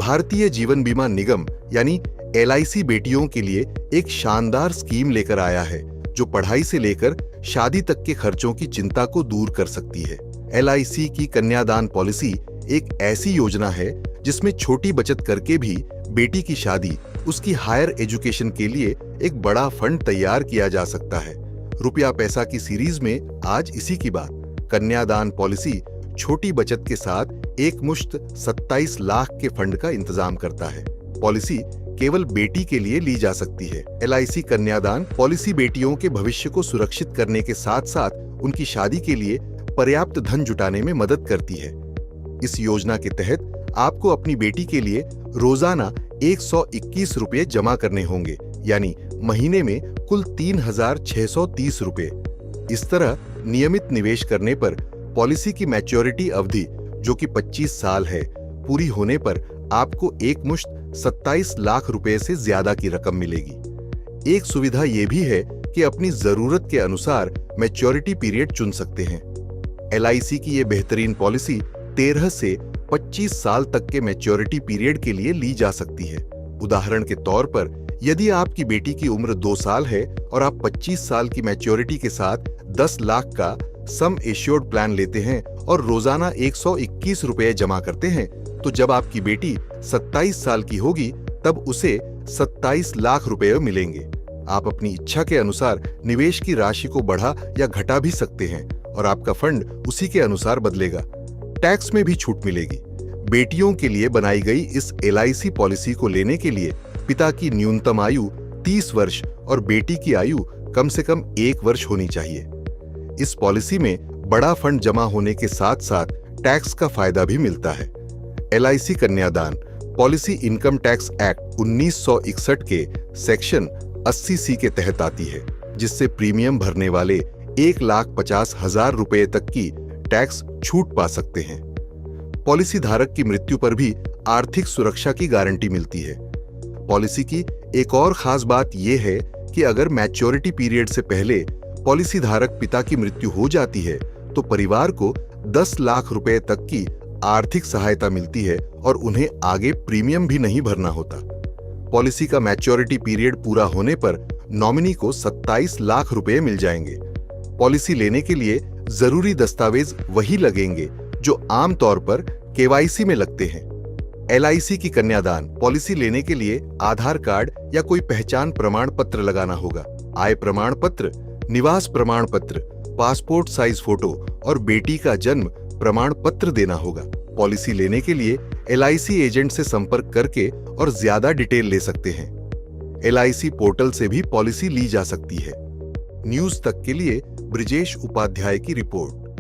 भारतीय जीवन बीमा निगम यानी LIC बेटियों के लिए एक शानदार स्कीम लेकर आया है जो पढ़ाई से लेकर शादी तक के खर्चों की चिंता को दूर कर सकती है। LIC की कन्यादान पॉलिसी एक ऐसी योजना है जिसमें छोटी बचत करके भी बेटी की शादी, उसकी हायर एजुकेशन के लिए एक बड़ा फंड तैयार किया जा सकता है। रुपया पैसा की सीरीज में आज इसी की बात। कन्यादान पॉलिसी छोटी बचत के साथ एक मुश्त 27 लाख के फंड का इंतजाम करता है। पॉलिसी केवल बेटी के लिए ली जा सकती है। LIC कन्यादान पॉलिसी बेटियों के भविष्य को सुरक्षित करने के साथ साथ उनकी शादी के लिए पर्याप्त धन जुटाने में मदद करती है। इस योजना के तहत आपको अपनी बेटी के लिए रोजाना 121 रुपये जमा करने होंगे, यानी महीने में कुल 3,630 रुपये। इस तरह नियमित निवेश करने पर पॉलिसी की मैच्योरिटी अवधि, जो कि 25 साल है, पूरी होने पर आपको एक मुश्त 27 लाख रुपए से ज्यादा की रकम मिलेगी। एक सुविधा यह भी है कि अपनी जरूरत के अनुसार मैच्योरिटी पीरियड चुन सकते हैं। LIC की यह बेहतरीन पॉलिसी 13 से 25 साल तक के मैच्योरिटी पीरियड के लिए ली जा सकती है। उदाहरण के तौर पर, यदि आपकी बेटी की उम्र 2 साल है और आप 25 साल की मैच्योरिटी के साथ 10 लाख का सम एश्योर्ड प्लान लेते हैं और रोजाना 121 रुपये जमा करते हैं, तो जब आपकी बेटी 27 साल की होगी तब उसे 27 लाख रुपए मिलेंगे। आप अपनी इच्छा के अनुसार निवेश की राशि को बढ़ा या घटा भी सकते हैं और आपका फंड उसी के अनुसार बदलेगा। टैक्स में भी छूट मिलेगी। बेटियों के लिए बनाई गई इस LIC पॉलिसी को लेने के लिए पिता की न्यूनतम आयु 30 वर्ष और बेटी की आयु कम से कम 1 वर्ष होनी चाहिए। इस पॉलिसी में बड़ा फंड जमा होने के साथ साथ टैक्स का फायदा भी मिलता है। LIC कन्यादान पॉलिसी इनकम टैक्स एक्ट 1961 के सेक्शन 80C के तहत आती है, जिससे प्रीमियम भरने वाले 1,50,000 रुपए तक की टैक्स छूट पा सकते हैं। पॉलिसी धारक की मृत्यु पर भी आर्थिक सुरक्षा की गारंटी मिलती है। पॉलिसी की एक और खास बात यह है कि अगर मैच्योरिटी पीरियड से पहले पॉलिसी धारक पिता की मृत्यु हो जाती है तो परिवार को 10 लाख रुपए तक की आर्थिक सहायता मिलती है और उन्हें आगे प्रीमियम भी नहीं भरना होता। पॉलिसी का मैच्योरिटी पीरियड पूरा होने पर नॉमिनी को 27 लाख रुपए मिल जाएंगे। पॉलिसी लेने के लिए जरूरी दस्तावेज वही लगेंगे जो आमतौर पर KYC में लगते हैं। LIC की कन्यादान पॉलिसी लेने के लिए आधार कार्ड या कोई पहचान प्रमाण पत्र लगाना होगा। आय प्रमाण पत्र, निवास प्रमाण पत्र, पासपोर्ट साइज फोटो और बेटी का जन्म प्रमाण पत्र देना होगा। पॉलिसी लेने के लिए LIC एजेंट से संपर्क करके और ज्यादा डिटेल ले सकते हैं। LIC पोर्टल से भी पॉलिसी ली जा सकती है। न्यूज तक के लिए ब्रिजेश उपाध्याय की रिपोर्ट।